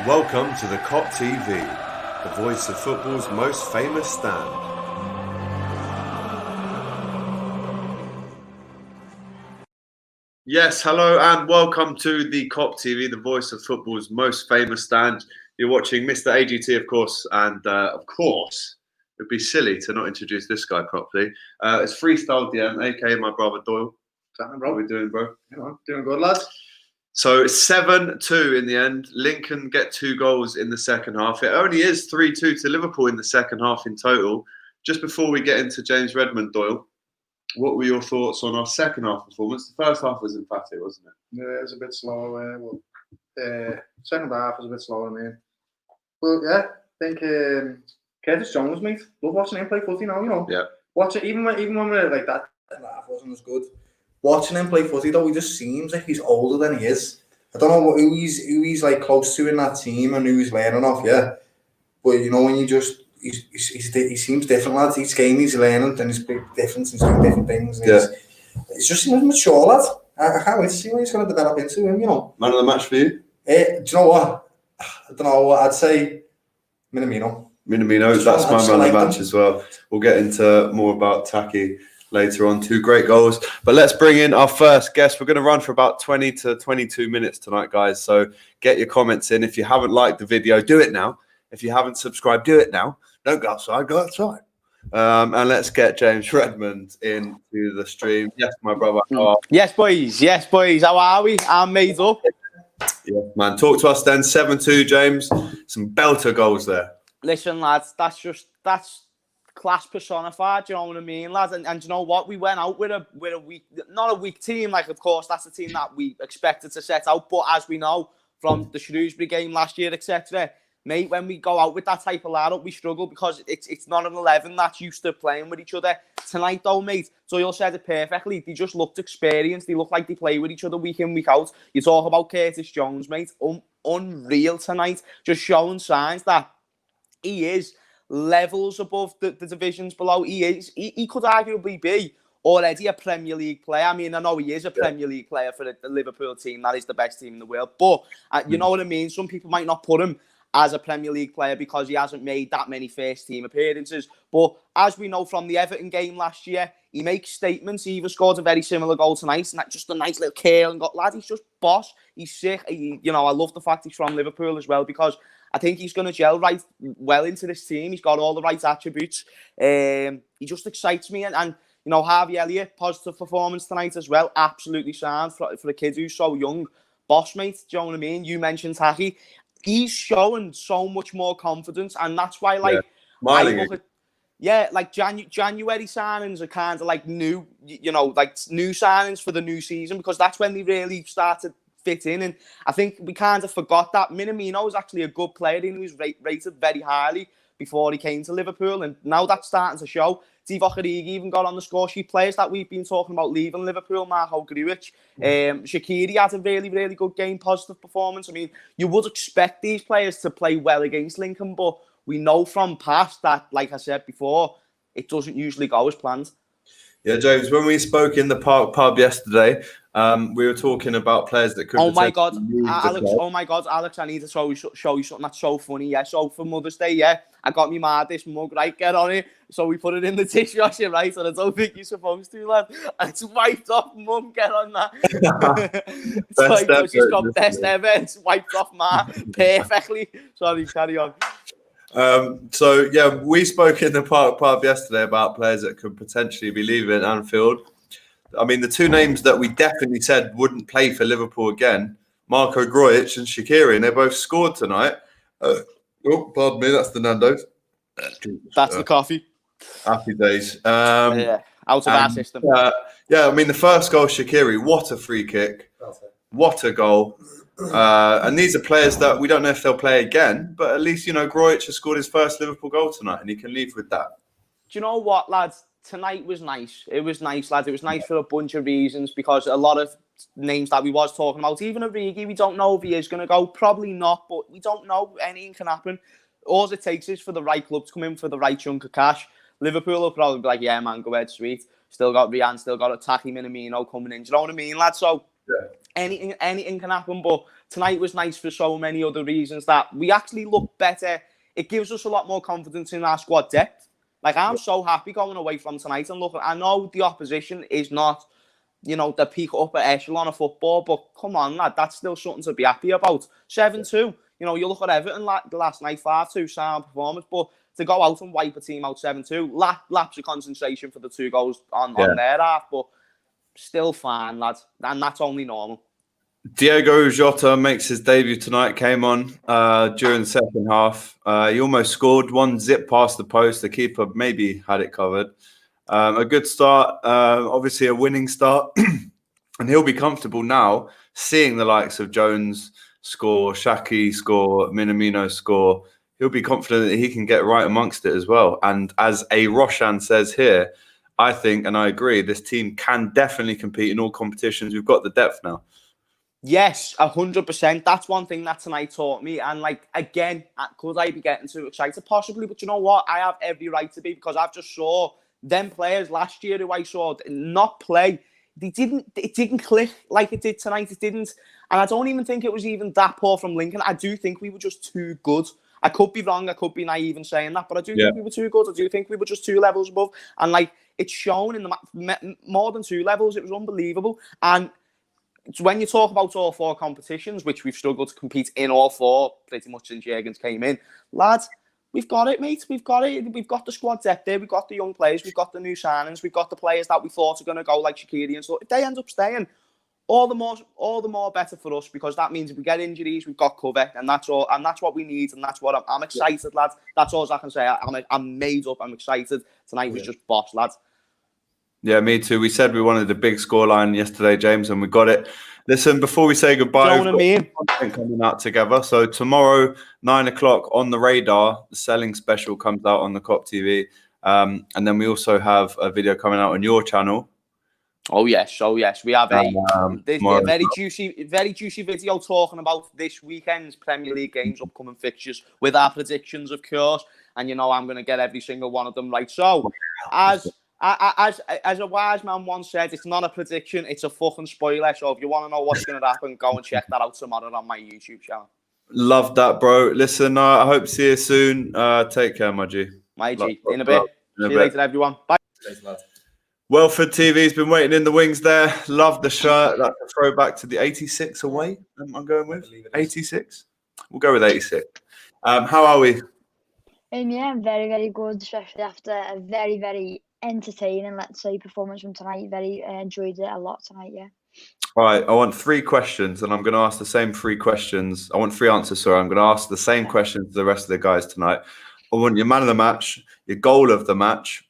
Welcome to the Kop TV, the voice of football's most famous stand. Yes, hello and welcome to the Kop TV, the voice of football's most famous stand. You're watching Mr. AGT, of course, and of course, it'd be silly to not introduce this guy properly. It's Freestyle DM, aka my brother Doyle. How are we doing, bro? Yeah, doing good, lads. So it's 7-2 in the end. Lincoln get 2 goals in the second half. It only is 3-2 to Liverpool in the second half in total. Just before we get into James Redmond, Doyle, what were your thoughts on our second half performance? The first half was emphatic, wasn't it? Yeah, it was a bit slower. Second half was a bit slower, man. But yeah, I think Curtis Jones, mate. Love watching him play footy now, you know. Yeah. Watching even when we're like that half wasn't as good. Watching him play footy though, he just seems like he's older than he is. I don't know who he's like close to in that team and who he's learning off, yeah. But you know when you just he seems different, lads. Each game he's learning and he's big difference and he's doing different things. And yeah. It's just seems mature, lad. I can't wait to see what he's going to develop into him, you know. Man of the match for you? Do you know what? I don't know. I'd say Minamino. That's my man of the match as well. We'll get into more about Taki later on. 2 great goals. But let's bring in our first guest. We're going to run for about 20 to 22 minutes tonight, guys. So get your comments in. If you haven't liked the video, do it now. If you haven't subscribed, do it now. Don't go outside, go outside. And let's get James Redmond into the stream. Yes, my brother. Yes, boys. Yes, boys. How are we? I'm made up. Yeah, man. Talk to us then. 7-2, James. Some belter goals there. Listen, lads, that's class personified, you know what I mean, lads? And you know what? We went out with a weak, not a weak team, like, of course, that's the team that we expected to set out. But as we know from the Shrewsbury game last year, etc., mate, when we go out with that type of lineup, we struggle because it's not an 11 that's used to playing with each other. Tonight, though, mate, Doyle said it perfectly. They just looked experienced. They look like they play with each other week in, week out. You talk about Curtis Jones, mate, unreal tonight, just showing signs that he is levels above the divisions below. He could arguably be already a Premier League player. I mean, I know he is a Premier League player for the Liverpool team. That is the best team in the world. But you know what I mean? Some people might not put him as a Premier League player because he hasn't made that many first-team appearances. But as we know from the Everton game last year, he makes statements. He even scored a very similar goal tonight. And just a nice little curl and got, lad, he's just boss. He's sick. You know, I love the fact he's from Liverpool as well because I think he's going to gel right well into this team. He's got all the right attributes. He just excites me. And you know, Harvey Elliott, positive performance tonight as well. Absolutely sound for a kid who's so young. Boss, mate, do you know what I mean? You mentioned Taki. He's showing so much more confidence. And that's why, like, like January signings are kind of like new, you know, like new signings for the new season because that's when they really started fit in, and I think we kind of forgot that Minamino was actually a good player and he was rated very highly before he came to Liverpool, and now that's starting to show. Divock Origi even got on the score sheet. Players that we've been talking about leaving Liverpool, Marco Grujic, Shaqiri had a really, really good game, positive performance. I mean, you would expect these players to play well against Lincoln, but we know from past that, like I said before, it doesn't usually go as planned. Yeah, James, when we spoke in the Park pub yesterday, we were talking about players that could. Oh my God, Alex! I need to show you something that's so funny. Yeah, so for Mother's Day, yeah, I got me this mug, right? Get on it. So we put it in the dishwasher, right? And I don't think you're supposed to, lad. And it's wiped off, Mum. Get on that. It's like, ever, she's got best ever. It's wiped off, perfectly. Sorry, carry on. So yeah, we spoke in the Park pub yesterday about players that could potentially be leaving Anfield. I mean, the 2 names that we definitely said wouldn't play for Liverpool again, Marco Grujic and Shaqiri, and they both scored tonight. Oh, pardon me, that's the Nando's. That's the coffee. Happy days. Out of our system. Yeah, I mean, the first goal, Shaqiri, what a free kick. What a goal. And these are players that we don't know if they'll play again, but at least, you know, Grujic has scored his first Liverpool goal tonight and he can leave with that. Do you know what, lads? Tonight was nice. It was nice, lads. It was nice for a bunch of reasons because a lot of names that we was talking about, even Origi, we don't know if he is going to go. Probably not, but we don't know. Anything can happen. All it takes is for the right club to come in for the right chunk of cash. Liverpool will probably be like, yeah, man, go ahead, sweet. Still got Rian, still got a Taki Minamino coming in. Do you know what I mean, lads? So anything can happen. But tonight was nice for so many other reasons that we actually look better. It gives us a lot more confidence in our squad depth. Like, I'm so happy going away from tonight and looking. I know the opposition is not, the peak upper echelon of football, but come on, lad, that's still something to be happy about. 7-2. You look at Everton last night, 5-2, sound performance, but to go out and wipe a team out 7-2, lapse of concentration for the 2 goals on their half, but still fine, lad. And that's only normal. Diego Jota makes his debut tonight, came on during the second half. He almost scored, one zip past the post. The keeper maybe had it covered. A good start, obviously a winning start. And he'll be comfortable now seeing the likes of Jones score, Shaki score, Minamino score. He'll be confident that he can get right amongst it as well. And as a Roshan says here, I think, and I agree, this team can definitely compete in all competitions. We've got the depth now. Yes, 100%. That's one thing that tonight taught me. And again, could I be getting too excited? Possibly, but you know what? I have every right to be, because I've just saw them players last year who I saw not play. It didn't click like it did tonight. It didn't. And I don't even think it was even that poor from Lincoln. I do think we were just too good. I could be wrong. I could be naive in saying that, but I do think we were too good. I do think we were just 2 levels above. And it's shown in the more than 2 levels. It was unbelievable. And when you talk about all 4 competitions, which we've struggled to compete in all 4 pretty much since Jurgens came in, lads, we've got it, mate. We've got it. We've got the squad depth there. We've got the young players. We've got the new signings. We've got the players that we thought are going to go like Shaqiri and stuff. If they end up staying, all the more better for us, because that means if we get injuries, we've got cover, and that's all. And that's what we need, and that's what I'm excited, lads. That's all I can say. I'm made up. I'm excited. Tonight was just boss, lads. Yeah, me too. We said we wanted a big scoreline yesterday, James, and we got it. Listen, before we say goodbye, we've got content coming out together. So tomorrow, 9 o'clock on the radar, the selling special comes out on the Kop TV. And then we also have a video coming out on your channel. Oh yes. We have a very juicy video talking about this weekend's Premier League games, upcoming fixtures, with our predictions, of course. And I'm going to get every single one of them right. So, as a wise man once said, it's not a prediction, it's a fucking spoiler. So if you want to know what's going to happen, go and check that out tomorrow on my YouTube channel. Love that, bro. Listen, I hope to see you soon. Take care, my G. My G. In a bit. See you later, everyone. Bye. Thanks, lads. Welford TV's been waiting in the wings there. Love the shirt. That's a throwback to the 86 away. I'm going with 86. We'll go with 86. How are we? Yeah, very, very good, especially after a very, very entertaining, let's say, performance from tonight. Very enjoyed it a lot tonight, yeah. All right, I want 3 questions, and I'm going to ask the same 3 questions. I want 3 answers, sorry. I'm going to ask the same questions to the rest of the guys tonight. I want your man of the match, your goal of the match,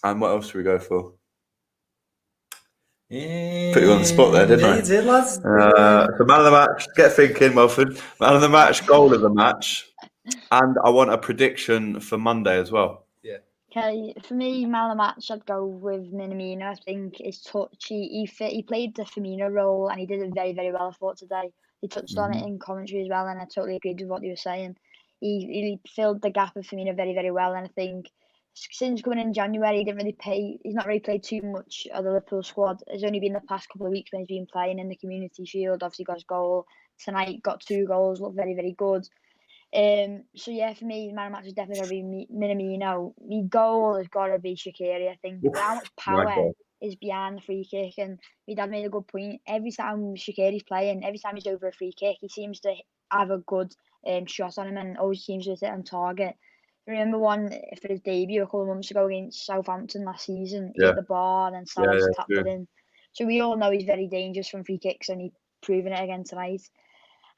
and what else do we go for? Put you on the spot there, didn't I? You did, lads. So man of the match, get thinking, Welford. Man of the match, goal of the match. And I want a prediction for Monday as well. Yeah. Okay, for me, man of the match, I'd go with Minamino. I think his touch, he played the Firmino role, and he did it very, very well, I thought, today. He touched on it in commentary as well, and I totally agreed with what he was saying. He filled the gap of Firmino very, very well, and I think since coming in January, he's not really played too much of the Liverpool squad. It's only been the past couple of weeks when he's been playing in the Community Shield. Obviously got his goal tonight, got 2 goals, looked very, very good. So yeah, for me, man of the match is definitely going to be Minamino. My goal has got to be Shaqiri. I think how much power is behind the free kick, and my dad made a good point. Every time Shaqiri's playing, every time he's over a free kick, he seems to have a good shot on him, and always seems to hit on target. I remember one for his debut a couple of months ago against Southampton last season. He hit the bar and then Salah tapped it in. So we all know he's very dangerous from free kicks, and he's proven it again tonight.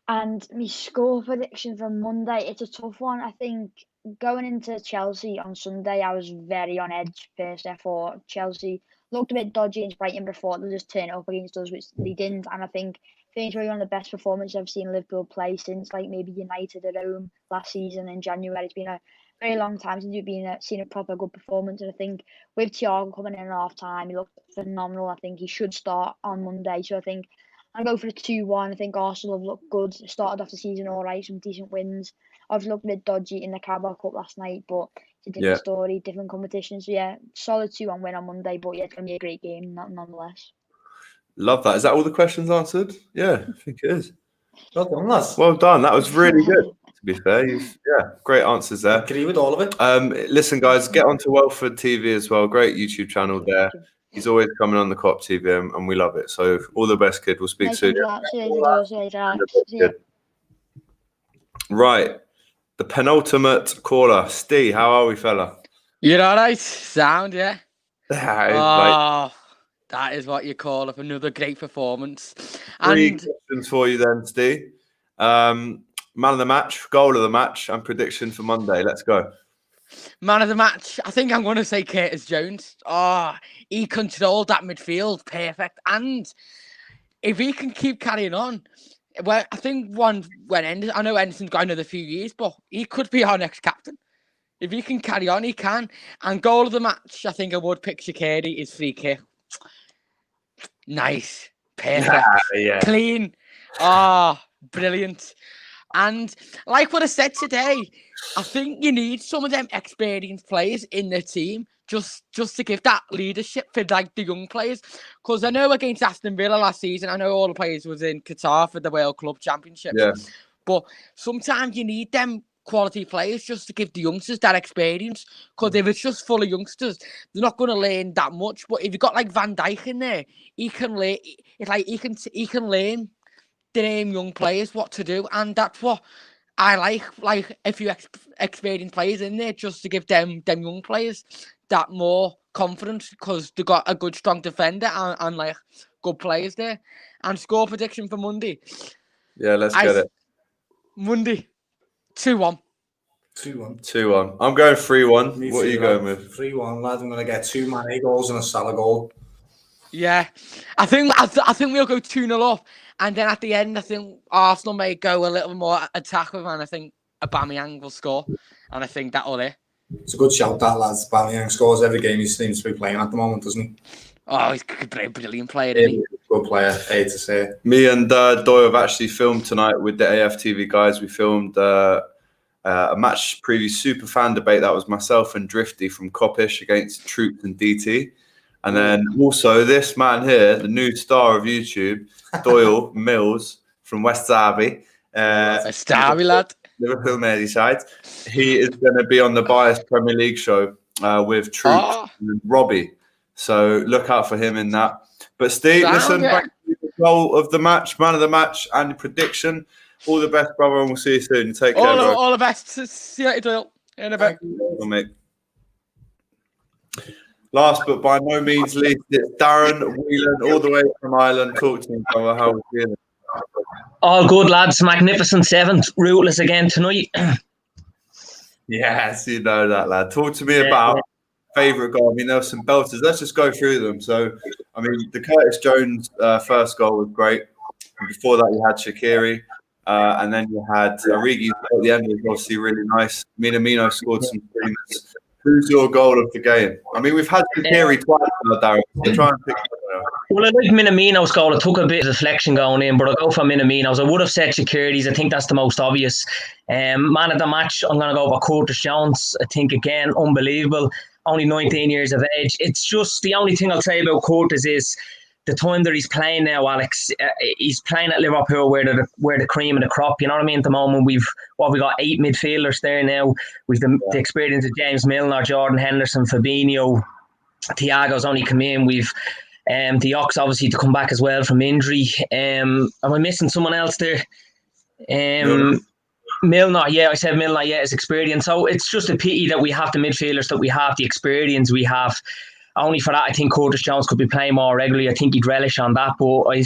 And my score prediction for Monday, it's a tough one. I think going into Chelsea on Sunday, I was very on edge first. I thought Chelsea looked a bit dodgy against Brighton before they just turned it up against us, which they didn't. And I think it's really one of the best performances I've seen Liverpool play since maybe United at home last season in January. It's been a very long time since you've seen a proper good performance. And I think with Thiago coming in at half time, he looked phenomenal. I think he should start on Monday. So I think I'll go for a 2-1. I think Arsenal have looked good. Started off the season all right, some decent wins. I've looked a bit dodgy in the Carabao Cup last night, but it's a different story, different competition. So yeah, solid 2-1 win on Monday, but yeah, it's going to be a great game nonetheless. Love that. Is that all the questions answered? Yeah, I think it is. Well done, lads. Well done. That was really good. To be fair, great answers there. I agree with all of it. Listen, guys, get onto Welford TV as well. Great YouTube channel there. He's always coming on the Kop TV, and we love it. So all the best, kid. We'll speak soon. Right, the penultimate caller, Steve. How are we, fella? You're all right. Sound, yeah. Like, that is what you call it. Another great performance. Three questions for you then, Steve. Man of the match, goal of the match, and prediction for Monday. Let's go. Man of the match, I think I'm going to say Curtis Jones. He controlled that midfield perfect. And if he can keep carrying on, well, I think I know Anderson's got another few years, but he could be our next captain. If he can carry on, he can. And goal of the match, I think I would pick Shaqiri, his free kick. Nice. Perfect. Clean. Brilliant. And like what I said today, I think you need some of them experienced players in the team just to give that leadership for like the young players. Because I know against Aston Villa last season, I know all the players was in Qatar for the World Club Championship. Yeah. But sometimes you need them quality players just to give the youngsters that experience. Because if it's just full of youngsters, they're not going to learn that much. But if you've got like Van Dijk in there, he can learn. It's like he can learn the young players what to do, and that's what I like. Like a few experienced players in there, just to give them young players that more confidence, because they got a good strong defender and like good players there. And score prediction for Monday. Yeah, let's get it. Monday, 2-1. 2-1. I'm going 3-1. What are you going with? 3-1, lads. I'm going to get 2 Mane goals and a Salah goal. Yeah, I think we'll go 2-0 up, and then at the end, I think Arsenal may go a little more attack with, and I think Aubameyang will score, and I think that'll it. It's a good shout, that, lads. Aubameyang scores every game he seems to be playing at the moment, doesn't he? Oh, he's a brilliant player, isn't he? Good player, hate to say it. Me and Doyle have actually filmed tonight with the AFTV guys. We filmed a match preview super fan debate. That was myself and Drifty from Kopish against Troopz and DT. And then also this man here, the new star of YouTube, Doyle Mills from West Derby. West Derby, lad. Liverpool Merseyside. He is going to be on the Bias Premier League show with Troopz and Robbie. So look out for him in that. But Steve, listen, back to the goal of the match, man of the match, and prediction. All the best, brother, and we'll see you soon. Take care, bro. All the best. See you later, Doyle. In a bit. Mate. Last but by no means least, it's Darren Whelan, all the way from Ireland. Talk to me, brother. How are we feeling? All good, lads. Magnificent 7th. Rootless again tonight. Yes, you know that, lad. Talk to me about favourite goal. I mean, there were some belters. Let's just go through them. So, I mean, the Curtis Jones first goal was great. And before that, you had Shaqiri. And then you had Origi at the end was obviously really nice. Minamino scored some screamers. Who's your goal of the game? I mean, we've had Shaqiri twice now, Darren. So try and pick well, I like Minamino's goal. It took a bit of deflection going in, but I'll go for Minamino's. I would have said Shaqiri's. I think that's the most obvious. Man of the match, I'm going to go for Curtis Jones. I think, again, unbelievable. Only 19 years of age. It's just the only thing I'll say about Curtis is the time that he's playing now, Alex. He's playing at Liverpool where the cream of the crop. You know what I mean? At the moment, we got 8 midfielders there now. We've the experience of James Milner, Jordan Henderson, Fabinho, Thiago's only come in. We've the Ox obviously to come back as well from injury. Am I missing someone else there? Milner, I said Milner, his experience. So it's just a pity that we have the midfielders, that we have the experience we have. Only for that, I think Curtis Jones could be playing more regularly. I think he'd relish on that. But I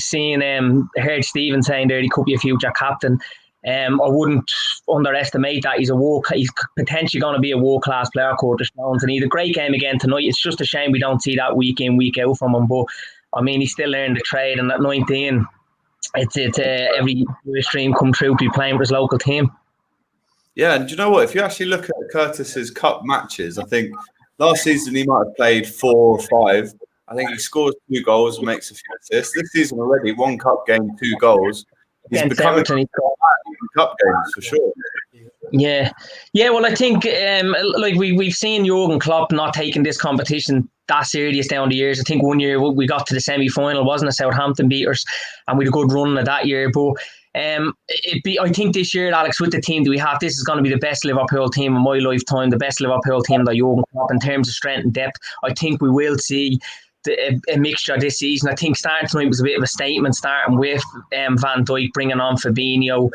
heard Stephen saying there he could be a future captain. I wouldn't underestimate that. He's potentially going to be a world-class player, Curtis Jones. And he had a great game again tonight. It's just a shame we don't see that week in, week out from him. But, I mean, he's still learning the trade. And at 19, it's every stream come true to be playing for his local team. Yeah, and do you know what? If you actually look at Curtis's cup matches, I think last season he might have played 4 or 5. I think he scores 2 goals and makes a few assists. This season already, 1 cup game, 2 goals. He's becoming in cup games for sure. Yeah. Well, I think like we've seen Jurgen Klopp not taking this competition that serious down the years. I think one year we got to the semi-final, wasn't it? Southampton beat us, and we had a good run of that year. But I think this year, Alex, with the team that we have, this is going to be the best Liverpool team in my lifetime, the best Liverpool team that Jurgen Klopp in terms of strength and depth. I think we will see a mixture this season. I think starting tonight was a bit of a statement, starting with Van Dijk, bringing on Fabinho,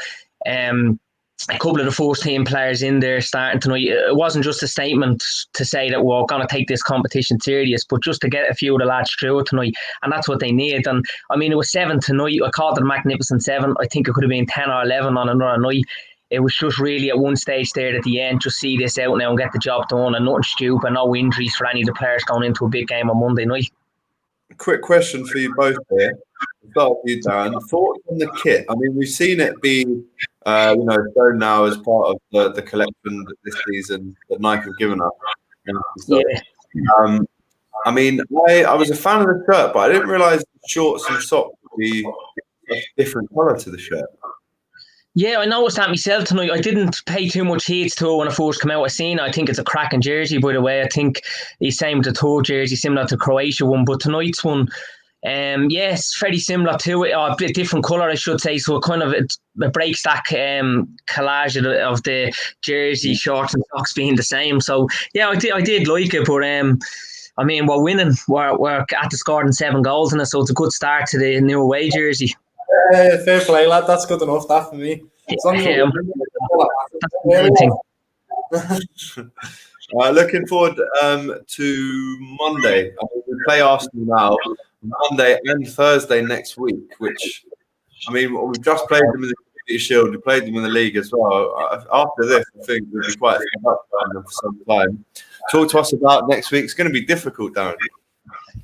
a couple of the first team players in there starting tonight. It wasn't just a statement to say that we're going to take this competition serious, but just to get a few of the lads through tonight, and that's what they need. And I mean, it was 7 tonight. I called it a magnificent 7. I think it could have been 10 or 11 on another night. It was just really at one stage there at the end, just see this out now and get the job done, and nothing stupid, no injuries for any of the players going into a big game on Monday night. Quick question for you both here. Start with you, Darren. Thoughts on the kit? I mean, we've seen it be, shown now as part of the collection this season that Nike have given us. Yeah. I mean, I was a fan of the shirt, but I didn't realise the shorts and socks would be a different colour to the shirt. Yeah, I noticed that myself tonight. I didn't pay too much heed to it when I first came out. I think it's a cracking jersey, by the way. I think he's same with the third jersey, similar to the Croatia one. But tonight's one, it's very similar to it, or a bit different colour, I should say. So it breaks that collage of the jersey, shorts and socks being the same. So yeah, I did like it, but I mean, we're winning. We're at the scoring 7 goals in it, so it's a good start to the new away jersey. Fair play, lad. That's good enough, that for me. Looking forward to Monday. We play Arsenal now, Monday and Thursday next week, which, I mean, we've just played them in the Community Shield. We played them in the league as well. After this, I think we'll be quite fed up for some time. Talk to us about next week. It's going to be difficult, Darren.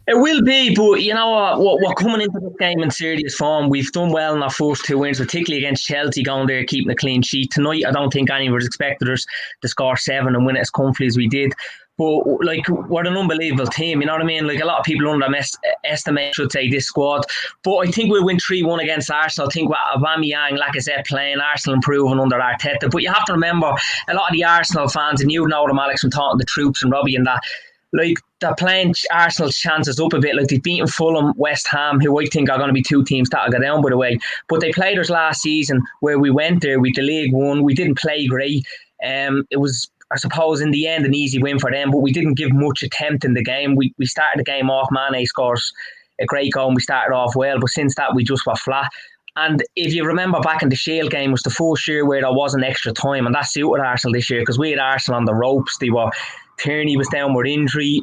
It will be, but you know what? We're coming into this game in serious form. We've done well in our first 2 wins, particularly against Chelsea, going there, keeping a clean sheet. Tonight, I don't think anyone was expected us to score 7 and win it as comfortably as we did. But, like, we're an unbelievable team, you know what I mean? Like, a lot of people underestimate, should say, this squad. But I think we'll win 3-1 against Arsenal. I think with Aubameyang, Lacazette playing, Arsenal improving under Arteta. But you have to remember, a lot of the Arsenal fans, and you know them, Alex, from talking to Troopz and Robbie and that, like, they're playing Arsenal's chances up a bit. Like, they've beaten Fulham, West Ham, who I think are going to be 2 teams that'll go down, by the way. But they played us last season where we went there with the League One. We didn't play great. It was, I suppose, in the end, an easy win for them, but we didn't give much attempt in the game. We started the game off. Mane scores a great goal and we started off well, but since that, we just were flat. And if you remember back in the Shield game, it was the first year where there wasn't extra time, and that suited Arsenal this year because we had Arsenal on the ropes. Tierney was down with injury.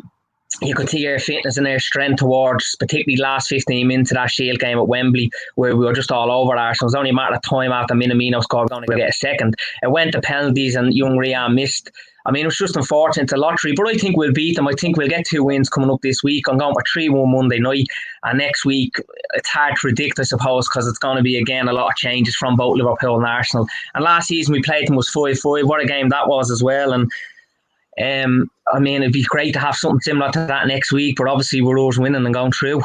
You could see their fitness and their strength towards, particularly last 15 minutes of that Shield game at Wembley, where we were just all over Arsenal. It was only a matter of time after Minamino scored, going to get a second. It went to penalties and young Rian missed. I mean, it was just unfortunate, it's a lottery, but I think we'll beat them. I think we'll get 2 wins coming up this week. I'm going for 3-1 Monday night, and next week, it's hard to predict, I suppose, because it's going to be, again, a lot of changes from both Liverpool and Arsenal. And last season we played them was 5-5. What a game that was as well. And I mean, it'd be great to have something similar to that next week, but obviously we're always winning and going through.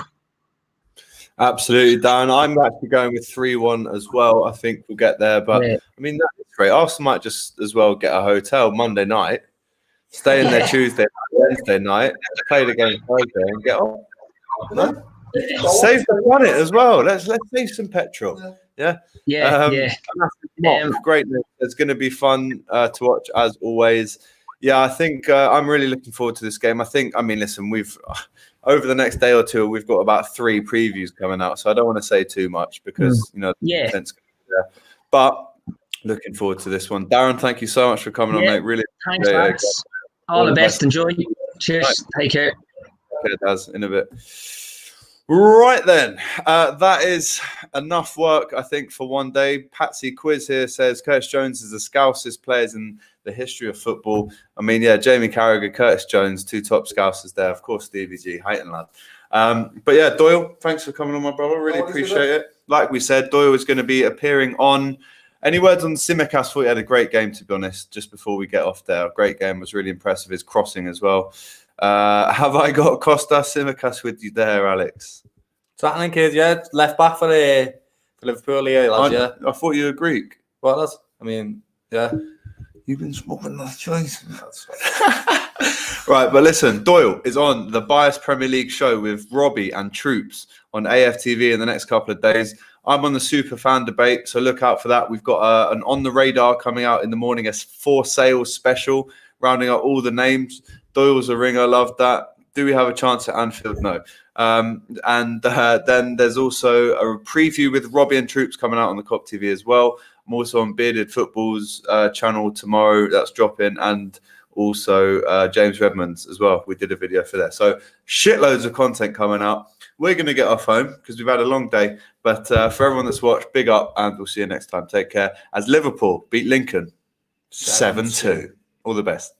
Absolutely, Darren. I'm actually going with 3-1 as well. I think we'll get there, but I mean, that's great. Arsenal might just as well get a hotel Monday night, stay in there Tuesday, Wednesday night, play the game Thursday, and get on. No? Save the planet as well. Let's save some petrol. Yeah. Great. It's going to be fun to watch as always. Yeah, I think I'm really looking forward to this game. I mean, listen, we've over the next day or two, we've got about 3 previews coming out, so I don't want to say too much because the content's going to be there. But looking forward to this one. Darren, thank you so much for coming on, mate. Really, thanks, Max. All the best. Enjoy. Cheers. Right. Take care. Okay, Daz, in a bit. Right then, that is enough work, I think, for one day. Patsy Quiz here says Curtis Jones is the Scousers players in the history of football. I mean, yeah, Jamie Carragher, Curtis Jones, 2 top Scousers there. Of course, Stevie G, hating lad. But yeah, Doyle, thanks for coming on, my brother. Really appreciate it. Like we said, Doyle is going to be appearing on. Any words on Tsimikas? Thought he had a great game, to be honest, just before we get off there. A great game, was really impressive. His crossing as well. Have I got Costa Tsimikas with you there, Alex? What's happening, kids? Yeah, left back for Liverpool, lads, yeah. I thought you were Greek. What, lads? I mean, yeah. You've been smoking that choice. Right, but listen, Doyle is on the Bias Premier League show with Robbie and Troopz on AFTV in the next couple of days. I'm on the Super Fan Debate, so look out for that. We've got an On the Radar coming out in the morning, a for sale special, rounding up all the names. Doyle's a ringer, love that. Do we have a chance at Anfield? No. Then there's also a preview with Robbie and Troopz coming out on the Kop TV as well. I'm also on Bearded Football's channel tomorrow. That's dropping. And also James Redmond's as well. We did a video for that. So shitloads of content coming out. We're going to get off home because we've had a long day. But for everyone that's watched, big up, and we'll see you next time. Take care. As Liverpool beat Lincoln 7-2. All the best.